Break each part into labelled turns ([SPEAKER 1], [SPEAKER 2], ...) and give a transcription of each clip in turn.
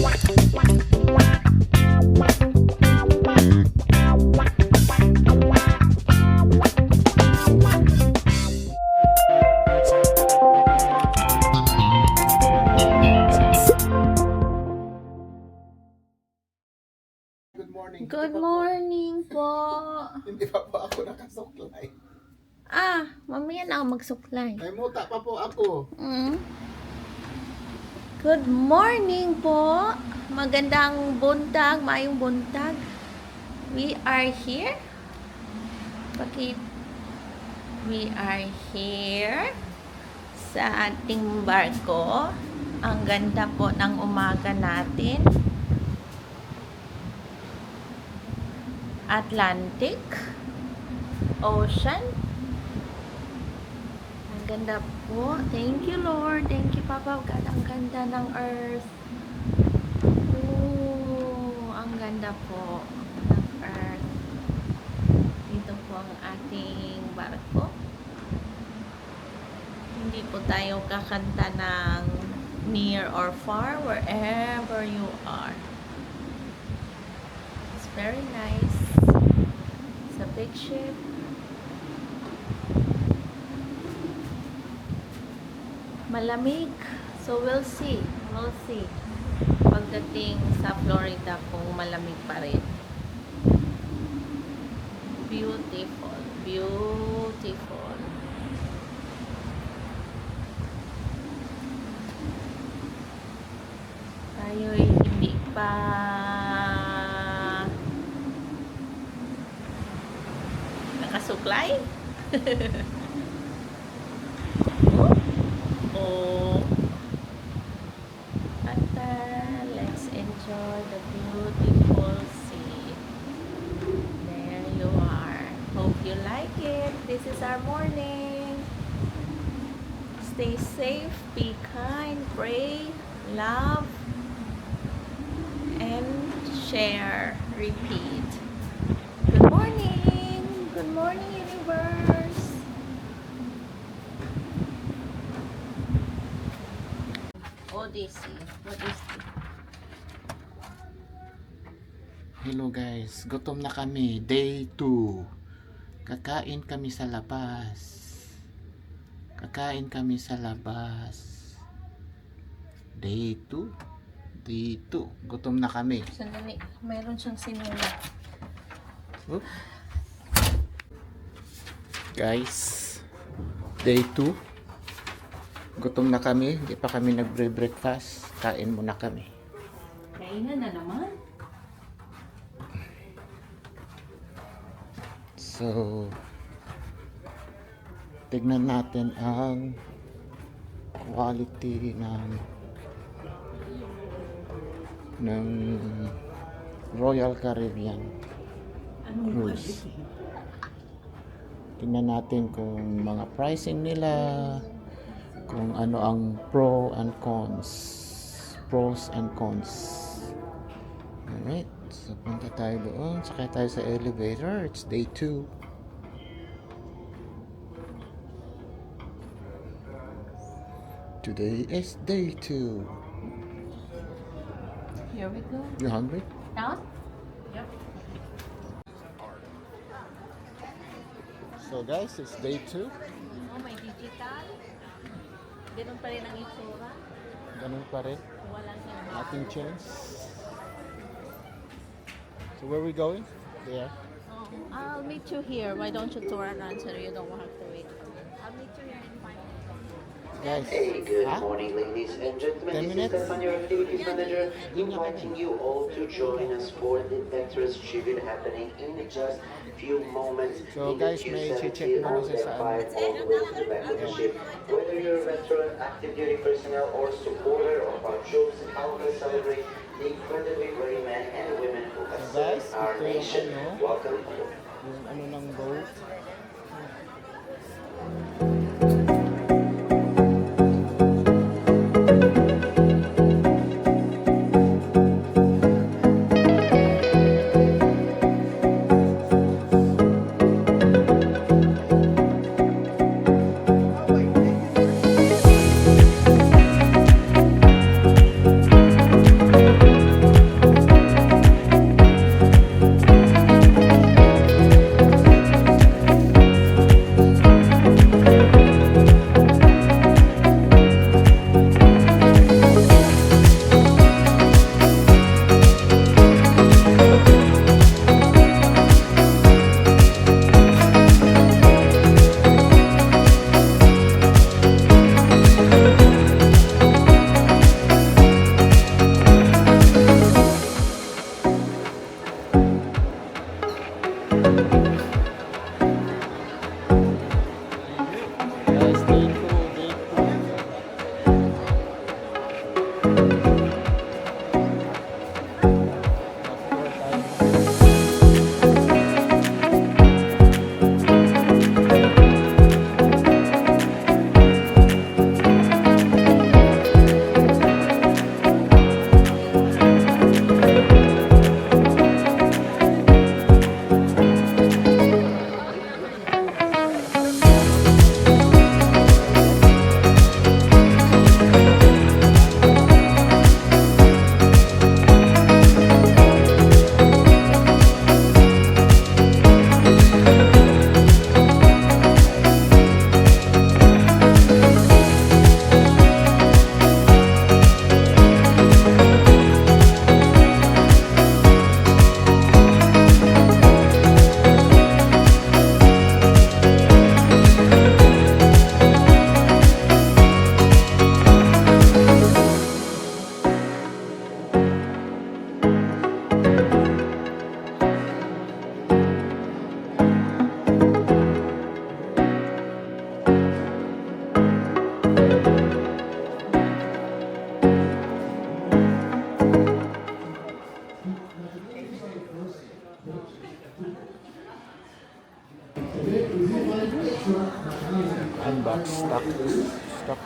[SPEAKER 1] Good morning po.
[SPEAKER 2] Hindi pa po ako nakasuklay.
[SPEAKER 1] Mamaya na ako magsuklay.
[SPEAKER 2] Ay, muta pa po ako.
[SPEAKER 1] Good morning po. Magandang buntag, mayong buntag. We are here. We are here sa ating barko. Ang ganda po ng umaga natin. Atlantic Ocean. Ang ganda po. Thank you, Lord. Thank you, Papa God. Ang ganda ng earth. Oh, ang ganda po ng earth. Dito po ang ating barko. Hindi po tayo kakanta ng near or far, wherever you are. It's very nice. It's a big ship. Malamig. So we'll see. We'll see. Pagdating sa Florida kung malamig pa rin. Beautiful. Beautiful. Tayo'y hindi pa nakasuklay. At let's enjoy the beautiful sea. There you are. Hope you like it. This is our morning. Stay safe, be kind, pray, love, and share. Repeat. Good morning. Good morning, universe. Odyssey. What is this?
[SPEAKER 2] Hello guys, gutom na kami. Day 2. Kakain kami sa labas. Kakain kami sa labas. Day 2. Day 2. Gutom na kami.
[SPEAKER 1] Sandali. Mayroon siyang sinulat.
[SPEAKER 2] Oop. Guys, day 2. Gutom na kami. Hindi pa kami nagbre-breakfast. Kain muna kami.
[SPEAKER 1] Kainan na naman.
[SPEAKER 2] So, tignan natin ang quality ng Royal Caribbean Cruise. Tingnan natin kung mga pricing nila, kung ano ang pros and cons. Alright, so punta tayo doon, sakay tayo sa elevator. It's day 2. Today is day 2.
[SPEAKER 1] Here we go.
[SPEAKER 2] You hungry?
[SPEAKER 1] Down? Yep.
[SPEAKER 2] So guys, it's day 2.
[SPEAKER 1] Oh, may digital. Ganun pa rin ang itsura.
[SPEAKER 2] Ganun pa rin.
[SPEAKER 1] Walang iba.
[SPEAKER 2] Nothing changed. So where are we going? There.
[SPEAKER 1] Oh, I'll meet you here. Why don't you tour around so you don't have to wait? I'll meet you here in 5 minutes.
[SPEAKER 2] Guys,
[SPEAKER 3] Hey, good morning, ladies and
[SPEAKER 2] 10
[SPEAKER 3] gentlemen. This
[SPEAKER 2] minutes?
[SPEAKER 3] is Stefan, your activities manager, inviting you all to join us for the Vectors Tribute happening in just few moments.
[SPEAKER 2] So,
[SPEAKER 3] in
[SPEAKER 2] guys,
[SPEAKER 3] the
[SPEAKER 2] may
[SPEAKER 3] Q70
[SPEAKER 2] check muna siya sa
[SPEAKER 3] on step 5 all the way to the back of the ship. Whether you're a veteran, active duty personnel, or supporter of our troops, how we celebrate the incredibly brave men and women who have
[SPEAKER 2] guys,
[SPEAKER 3] served our
[SPEAKER 2] ito yung
[SPEAKER 3] nation.
[SPEAKER 2] ano.
[SPEAKER 3] Welcome.
[SPEAKER 2] Yung ano ng boat.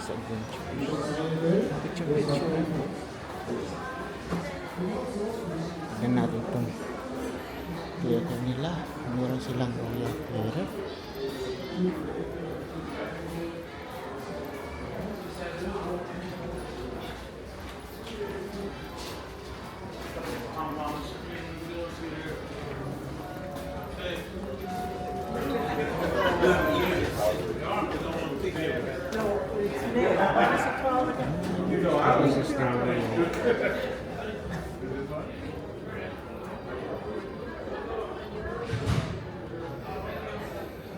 [SPEAKER 2] Choice Adventure. Picture. Tignan natin itong theater nila. Meron silang Royal Theater. This is the Royal.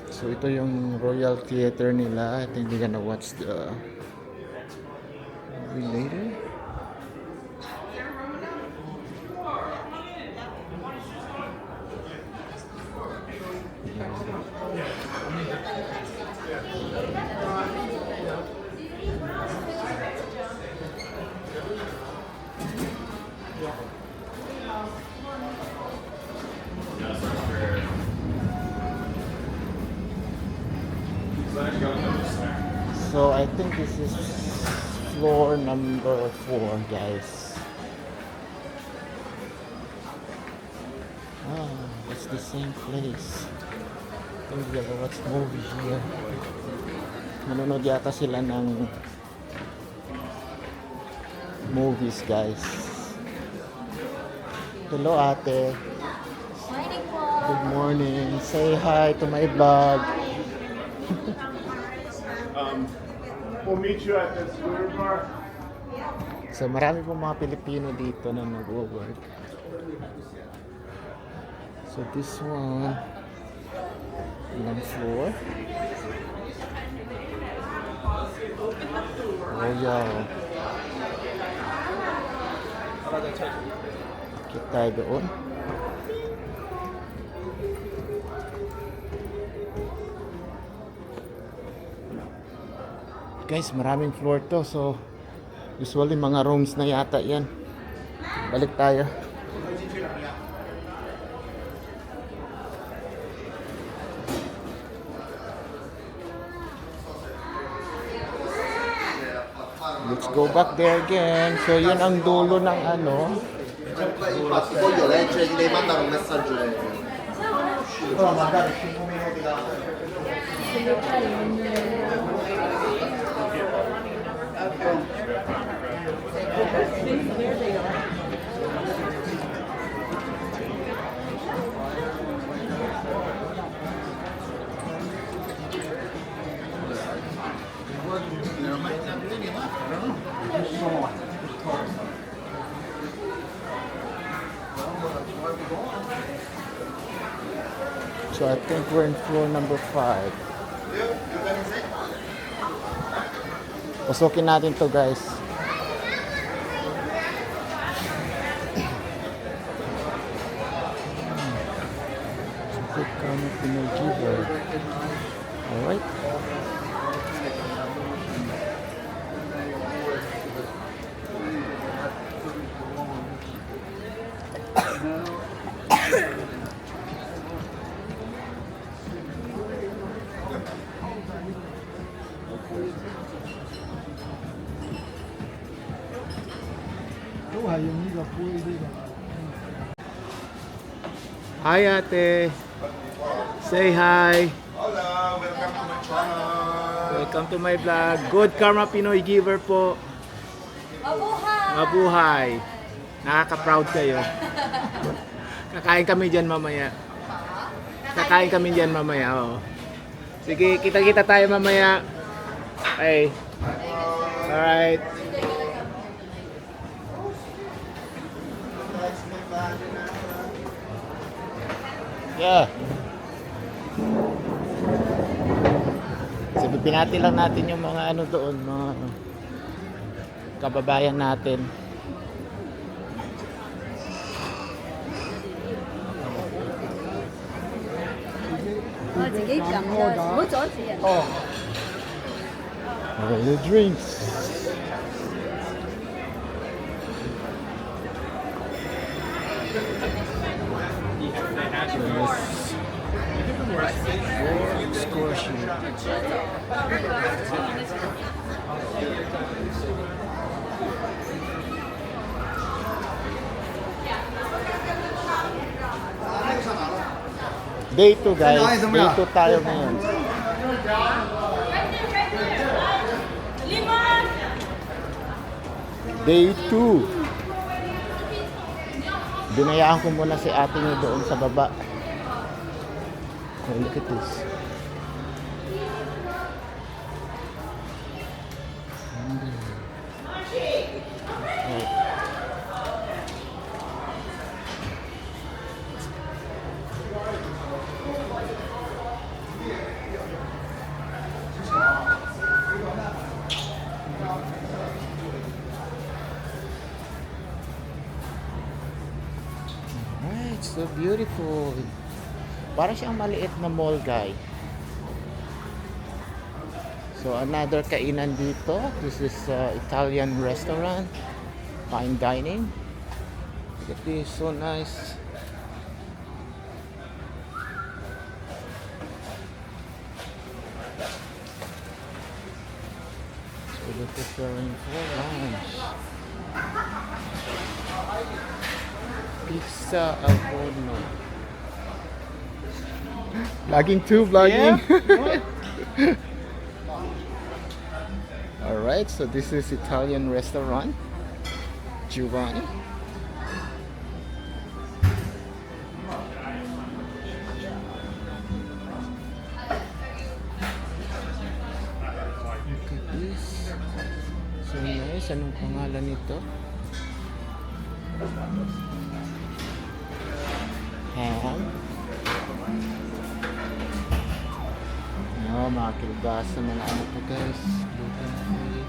[SPEAKER 2] So ito yung Royal Theater nila. I think we're gonna watch the movie later. So I think this is floor number 4, guys. It's the same place. I think we ever watch movie here. Manonood yata sila ng movies, guys. Hello, ate.
[SPEAKER 1] Morning po.
[SPEAKER 2] Good morning. Say hi to my vlog.
[SPEAKER 4] We'll meet you at the scooter bar.
[SPEAKER 2] So marami pong mga Pilipino dito na nag-work. So this one, ilang floor? Royal. Akit tayo doon. Guys, maraming floor to. So usually mga rooms na yata yan. Balik tayo. Let's go back there again. So yun ang dulo ng ano.
[SPEAKER 5] Infatti voglio leggere, ti devi mandare un messaggio aereo. Però mandare 5 minuti da...
[SPEAKER 2] So I think we're in floor number 5. Pasukin natin to, guys. Good comment, Pinoy Giver. Alright. Hi, ate. Say hi.
[SPEAKER 5] Hola, welcome to my channel.
[SPEAKER 2] Welcome to my vlog. Good Karma Pinoy Giver po.
[SPEAKER 1] Mabuhay!
[SPEAKER 2] Mabuhay. Nakaka-proud kayo. Kakain kami dyan mamaya. Kakain kami dyan mamaya, oh. Sige, kita-kita tayo mamaya. Okay. Alright. Yeah. So, pinati lang natin yung mga ano doon, mga kababayan natin. The drinks. Excursion. Day 2 guys. Day 2 tayo ngayon. Day 2. Binayaan ko muna si ate niyo doon sa baba. Oh, look at this. Alright, so beautiful. Para siyang maliit na mall, guy. So another kainan dito. This is Italian restaurant, fine dining. Look at this, so nice. So they're preparing for lunch. Pizza al forno. Vlogging too, vlogging. Alright, so this is Italian restaurant, Giovanni. Look at this. So nice. Anong pangalan nito? Ham. Oh, mga kilbasa, mga ano po guys. Gluten-free.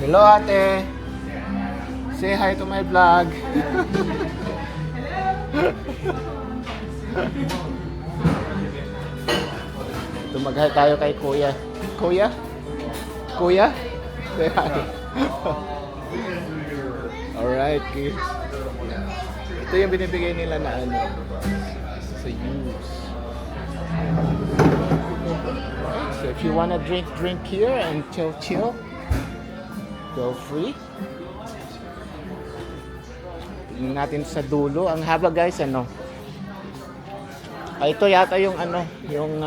[SPEAKER 2] Hello ate. Say hi to my vlog. Tumaghay tayo kay Kuya. Kuya? Kuya? Say hi. Alright kids. Ito yung binibigay nila na ano sa use. So if you wanna drink here and chill, go free. Tingnan natin sa dulo. Ang haba guys, ano? Ito yata yung ano, yung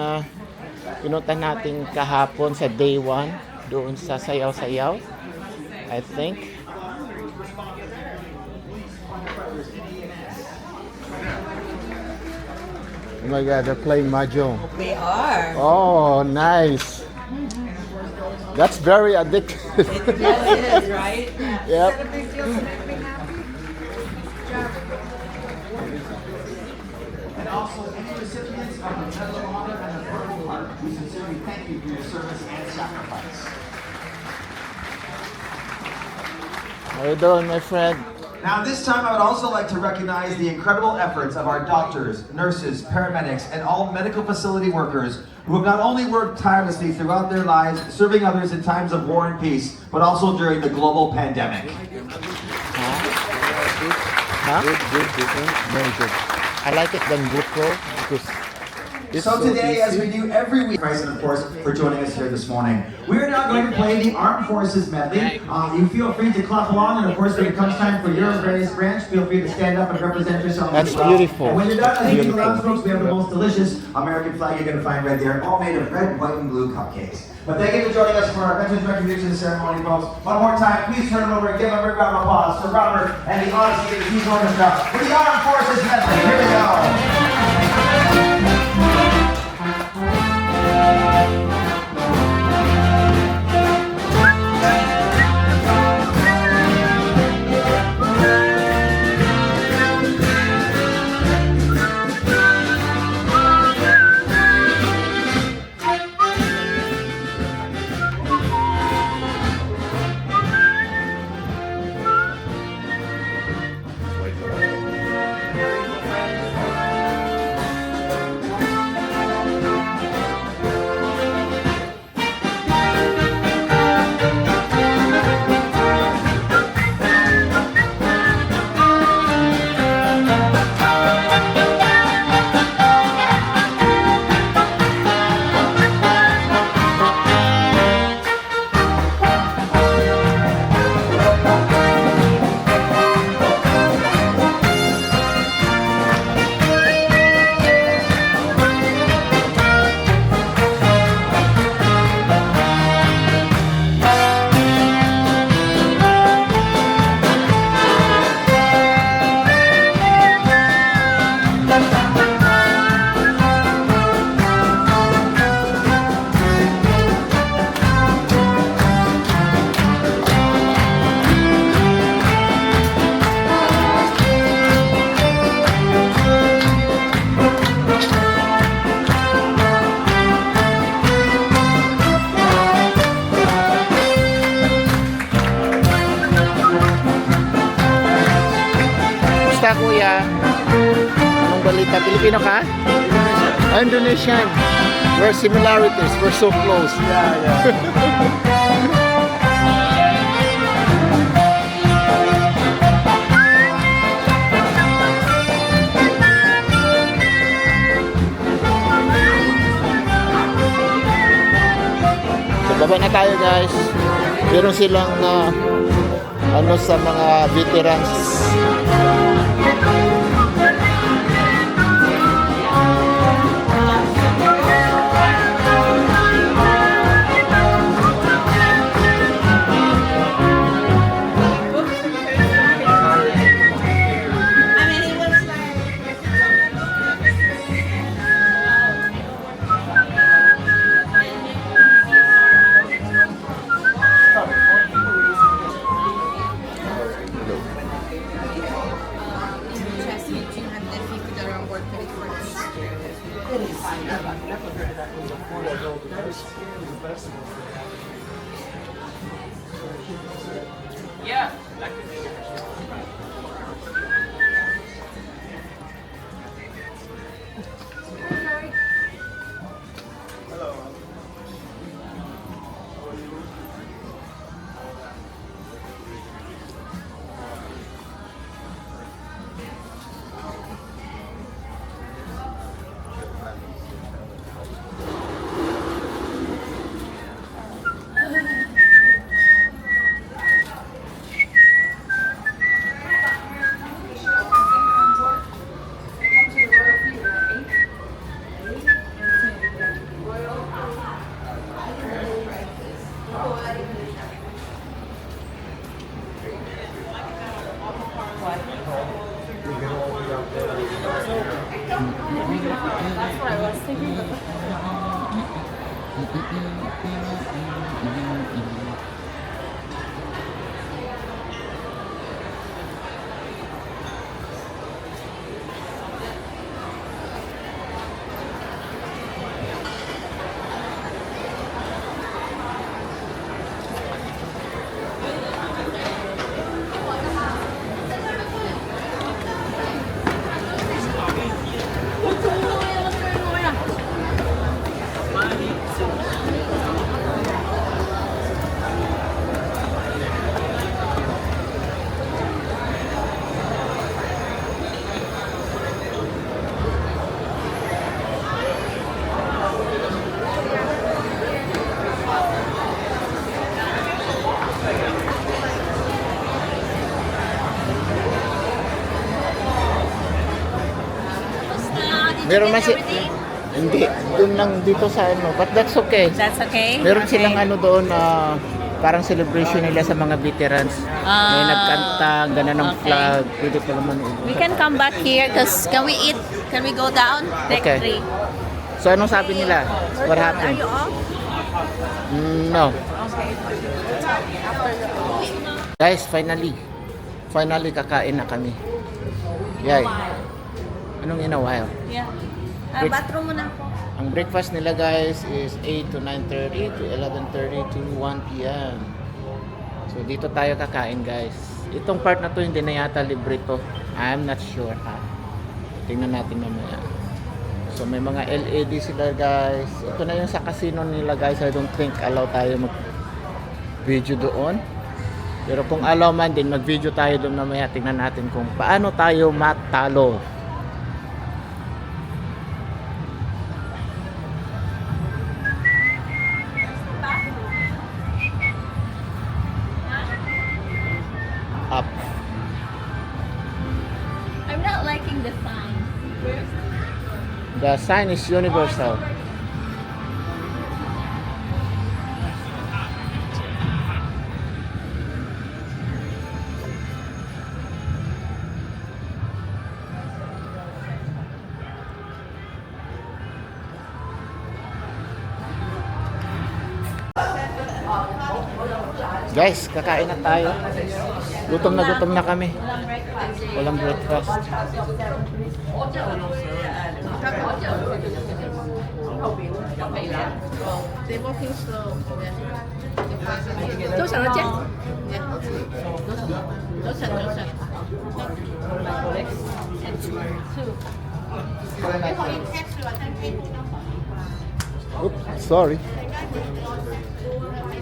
[SPEAKER 2] pinunta natin kahapon sa day 1 doon sa sayaw-sayaw. I think. Oh my God, they're playing mahjong.
[SPEAKER 6] We are.
[SPEAKER 2] Oh, nice. That's very addictive.
[SPEAKER 6] Yes, it is, right?
[SPEAKER 2] Yep.
[SPEAKER 5] And also, any recipients of the Medal of Honor and the Purple Heart, we sincerely thank you for your service and sacrifice.
[SPEAKER 2] How you doing, my friend?
[SPEAKER 5] Now, this time I would also like to recognize the incredible efforts of our doctors, nurses, paramedics, and all medical facility workers who have not only worked tirelessly throughout their lives, serving others in times of war and peace, but also during the global pandemic.
[SPEAKER 2] Huh? Good. Very good. I like it than GoPro because it's
[SPEAKER 5] So today, as
[SPEAKER 2] easy.
[SPEAKER 5] we do every week, Bryson, of course, for joining us here this morning. We are now going to play the Armed Forces medley. You feel free to clap along, and of course, when it comes time for your various branch, feel free to stand up and represent yourself.
[SPEAKER 2] That's
[SPEAKER 5] as well.
[SPEAKER 2] beautiful.
[SPEAKER 5] And when you're done, I think
[SPEAKER 2] Beautiful.
[SPEAKER 5] around, folks, we have the most delicious American flag you're going to find right there, all made of red, white, and blue cupcakes. But thank you for joining us for our Veterans Recognition Ceremony, folks. One more time, please turn it over and give them a big round of applause for Robert and the Odyssey of the Keys Orchestra with the Armed Forces medley. Here we go.
[SPEAKER 2] ka, kuya? Anong balita? Pilipino ka? Ah, Indonesian. We're similarities. We're so close. So, baba na tayo, guys. Meron silang ano sa mga veterans. Meron man hindi, doon lang dito sa ano, but that's okay.
[SPEAKER 1] That's okay?
[SPEAKER 2] Meron
[SPEAKER 1] Okay.
[SPEAKER 2] silang ano doon na parang celebration nila sa mga veterans. May nagkanta, gana ng
[SPEAKER 1] okay.
[SPEAKER 2] flag, pwede pa naman.
[SPEAKER 1] We can come back here because can we eat? Can we go down? Deck
[SPEAKER 2] Okay.
[SPEAKER 1] 3.
[SPEAKER 2] So anong sabi nila? What
[SPEAKER 1] Are
[SPEAKER 2] happened?
[SPEAKER 1] you off?
[SPEAKER 2] No.
[SPEAKER 1] Okay.
[SPEAKER 2] Guys, finally kakain na kami. Yay. Anong in a while?
[SPEAKER 1] Yeah.
[SPEAKER 2] Break-
[SPEAKER 1] Bathroom muna po.
[SPEAKER 2] Ang breakfast nila guys is 8 to 9:30 to 11:30 to 1 p.m. So dito tayo kakain guys. Itong part na to hindi na yata libre to. I'm not sure ha. Tingnan natin mamaya. So may mga LED sila guys. Ito na yung sa casino nila guys. I don't think allow tayo mag video doon. Pero kung allow man din mag video tayo doon mamaya. Tingnan natin kung paano tayo matalo. Up.
[SPEAKER 1] I'm not liking the sign.
[SPEAKER 2] The sign is universal. Guys, kakain na tayo. Gutom na kami. Walang breakfast.
[SPEAKER 1] They're walking slow. Tosan aja. Tosan.
[SPEAKER 2] Oops, sorry.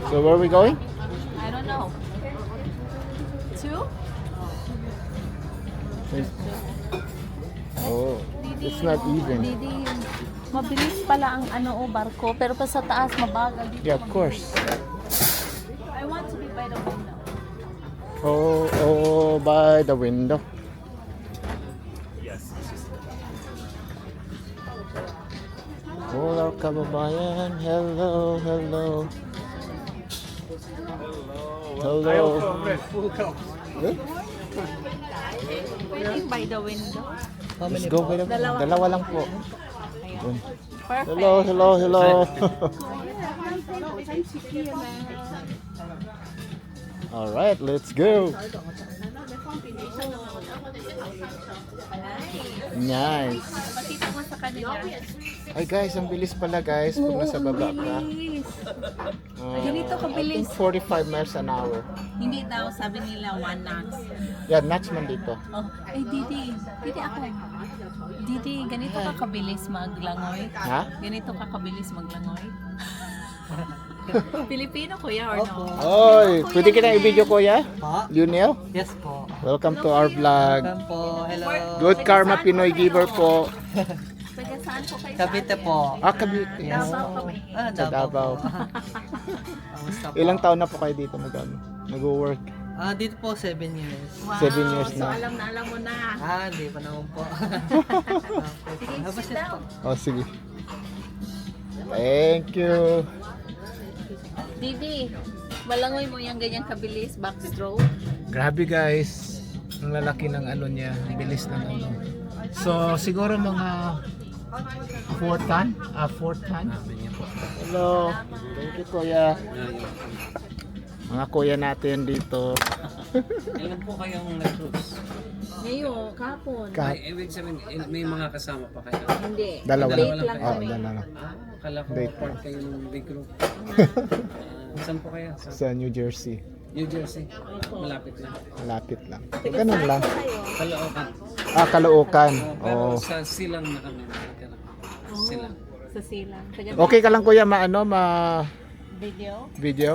[SPEAKER 2] So where are we going?
[SPEAKER 1] I don't know. 2?
[SPEAKER 2] Oh, it's not even.
[SPEAKER 1] Didi, mabilis pala ang barko, pero pa sa taas mabagal dito.
[SPEAKER 2] Yeah, of course.
[SPEAKER 1] I want to be by the window.
[SPEAKER 2] Oh, by the window. Hola kababayan, hello. Eh?
[SPEAKER 1] Pwedeng by the window.
[SPEAKER 2] Let's go by the window. Dalawa lang po. Yun.
[SPEAKER 1] Perfect.
[SPEAKER 2] Hello. All right, let's go. Nice.
[SPEAKER 1] Pakita mo sa kanila.
[SPEAKER 2] Ay guys, ang bilis pala guys pag nasa baba ka.
[SPEAKER 1] Bilis.
[SPEAKER 2] Ah,
[SPEAKER 1] Ganito
[SPEAKER 2] I
[SPEAKER 1] kabilis.
[SPEAKER 2] think 45 miles an hour.
[SPEAKER 1] Hindi daw, sabi nila 1 knots.
[SPEAKER 2] Yeah, knots man dito.
[SPEAKER 1] Oh, Didi ako. Didi, ganito ka kabilis maglangoy?
[SPEAKER 2] Ha?
[SPEAKER 1] Ganito ka kabilis maglangoy? Pilipino kuya or no?
[SPEAKER 2] Oy, pwede kita i-video kuya?
[SPEAKER 6] Po?
[SPEAKER 2] Lionel?
[SPEAKER 6] Yes po.
[SPEAKER 2] Welcome to our vlog.
[SPEAKER 6] Welcome po. Hello.
[SPEAKER 2] Good Karma Pinoy Giver po.
[SPEAKER 1] Taga saan po kayo?
[SPEAKER 6] Cavite po.
[SPEAKER 2] Cavite.
[SPEAKER 6] Yes.
[SPEAKER 1] Davao kami.
[SPEAKER 2] Sa Davao.
[SPEAKER 6] Kamusta po?
[SPEAKER 2] Ilang taon na po kayo dito nag-work?
[SPEAKER 6] Dito po 7 years.
[SPEAKER 1] Wow,
[SPEAKER 2] 7 years
[SPEAKER 1] so
[SPEAKER 2] na.
[SPEAKER 1] alam mo na.
[SPEAKER 6] Hindi pa naman po.
[SPEAKER 1] Sige,
[SPEAKER 6] Habas
[SPEAKER 1] sit
[SPEAKER 6] yan
[SPEAKER 1] down.
[SPEAKER 6] po.
[SPEAKER 2] Oh, sige. Thank you.
[SPEAKER 1] Didi, malangoy mo yung ganyang kabilis, backstroke.
[SPEAKER 2] Grabe guys. Ang lalaki ng ano niya. Ang bilis ng ano. So, siguro mga 4 ton? 4 ton? Hello. Thank you, kuya. Mga kuya natin dito.
[SPEAKER 7] Ilan po kayong nag-cruise?
[SPEAKER 1] Ngayon, kapon.
[SPEAKER 7] Ay, ibig sabihin, may mga kasama pa kayo?
[SPEAKER 1] Hindi.
[SPEAKER 2] Dalawa
[SPEAKER 1] Date
[SPEAKER 2] lang.
[SPEAKER 1] lang
[SPEAKER 2] Oh,
[SPEAKER 1] kami.
[SPEAKER 2] dalawa.
[SPEAKER 7] Akala ko
[SPEAKER 2] Date.
[SPEAKER 7] part kayo ng big group. Saan po kayo? Sa
[SPEAKER 2] Sa New Jersey.
[SPEAKER 7] New Jersey? Malapit na.
[SPEAKER 2] Malapit lang. Ganun lang.
[SPEAKER 7] Caloocan.
[SPEAKER 2] Caloocan.
[SPEAKER 7] Pero
[SPEAKER 2] Oh.
[SPEAKER 7] sa silang na kami. nakatira. Silang.
[SPEAKER 1] Sa silang. Taga
[SPEAKER 2] Okay ka lang kuya
[SPEAKER 1] video.
[SPEAKER 2] video?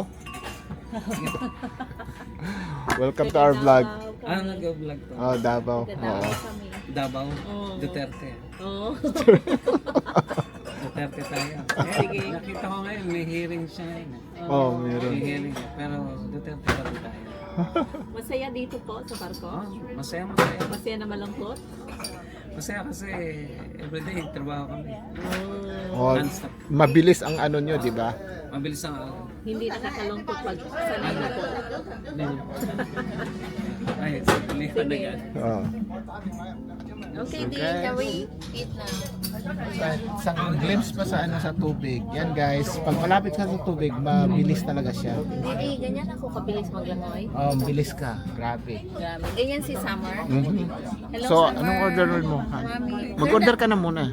[SPEAKER 2] Welcome to our vlog.
[SPEAKER 7] Nag-vlog to.
[SPEAKER 2] Oh, Davao.
[SPEAKER 1] Taga
[SPEAKER 2] Oo.
[SPEAKER 1] kami.
[SPEAKER 7] Davao,
[SPEAKER 1] Oo.
[SPEAKER 7] Duterte.
[SPEAKER 1] Oo.
[SPEAKER 7] Duterte tayo.
[SPEAKER 1] Sige.
[SPEAKER 7] Nakita ko ngayon, may hearing siya ngayon.
[SPEAKER 2] Oh,
[SPEAKER 7] May
[SPEAKER 2] meron.
[SPEAKER 7] hearing. Pero Duterte pa rin tayo.
[SPEAKER 1] Masaya dito po sa barko.
[SPEAKER 7] Masaya.
[SPEAKER 1] Masaya na malungkot.
[SPEAKER 7] Masaya kasi everyday trabaho kami.
[SPEAKER 2] Oh,
[SPEAKER 7] Non-stop.
[SPEAKER 2] mabilis ang ano nyo, di ba?
[SPEAKER 7] Mabilis ang
[SPEAKER 1] Hindi nakakalungkot pag sanay na po.
[SPEAKER 7] Ay, lipat na yan.
[SPEAKER 2] Oh.
[SPEAKER 1] Okay,
[SPEAKER 2] So,
[SPEAKER 1] Di,
[SPEAKER 2] guys.
[SPEAKER 1] can we eat na?
[SPEAKER 2] Isang glimpse pa sa sa tubig. Yan guys, pag malapit ka sa tubig, mabilis talaga siya.
[SPEAKER 1] Didi, ganyan ako kabilis maglangoy.
[SPEAKER 2] Oh, bilis ka. Grabe.
[SPEAKER 1] Grabe. Ganyan si Summer.
[SPEAKER 2] Mhm.
[SPEAKER 1] Hello,
[SPEAKER 2] So,
[SPEAKER 1] Summer.
[SPEAKER 2] anong order mo?
[SPEAKER 1] Mami.
[SPEAKER 2] Mag-order ka na muna.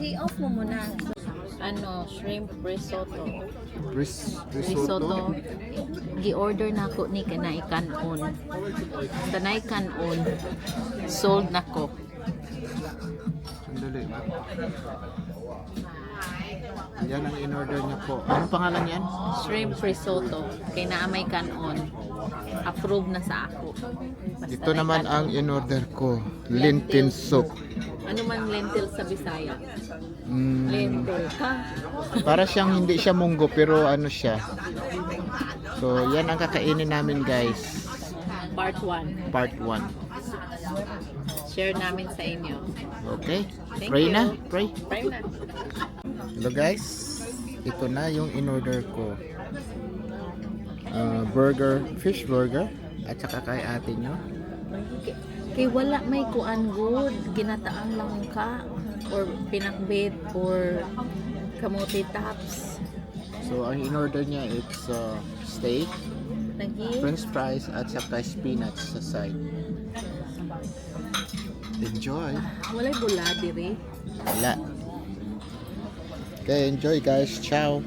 [SPEAKER 1] I-off mo muna. Shrimp risotto.
[SPEAKER 2] Risotto.
[SPEAKER 1] Gi-order na ako ni kanay kanon. Kanay kanon. Sold na ko.
[SPEAKER 2] Sandali. Yan ang in-order niya po. Anong pangalan yan?
[SPEAKER 1] Shrimp risotto. Kay naamay kanon. Approve na sa ako. Basta
[SPEAKER 2] Ito
[SPEAKER 1] may
[SPEAKER 2] naman
[SPEAKER 1] kanon.
[SPEAKER 2] ang in-order ko. Lentil soup.
[SPEAKER 1] Ano man lentil sa Bisaya?
[SPEAKER 2] Mm,
[SPEAKER 1] Lentil. Ha?
[SPEAKER 2] para siyang hindi siya munggo pero ano siya. So, yan ang kakainin namin guys.
[SPEAKER 1] Part 1.
[SPEAKER 2] Part 1.
[SPEAKER 1] Share namin sa inyo.
[SPEAKER 2] Okay?
[SPEAKER 1] Thank
[SPEAKER 2] Pray
[SPEAKER 1] you.
[SPEAKER 2] na? Pray.
[SPEAKER 1] Try na.
[SPEAKER 2] Hello guys. Ito na yung in-order ko. Burger, fish burger. At saka kay ate nyo.
[SPEAKER 1] Kay wala may kuan good, ginataang langka or pinakbit or kamote tops.
[SPEAKER 2] So, ang in-order niya it's steak,
[SPEAKER 1] Lagi.
[SPEAKER 2] french fries, at saka spinach sa side. Enjoy!
[SPEAKER 1] Walay bula diri.
[SPEAKER 2] Wala. Okay, enjoy guys. Ciao!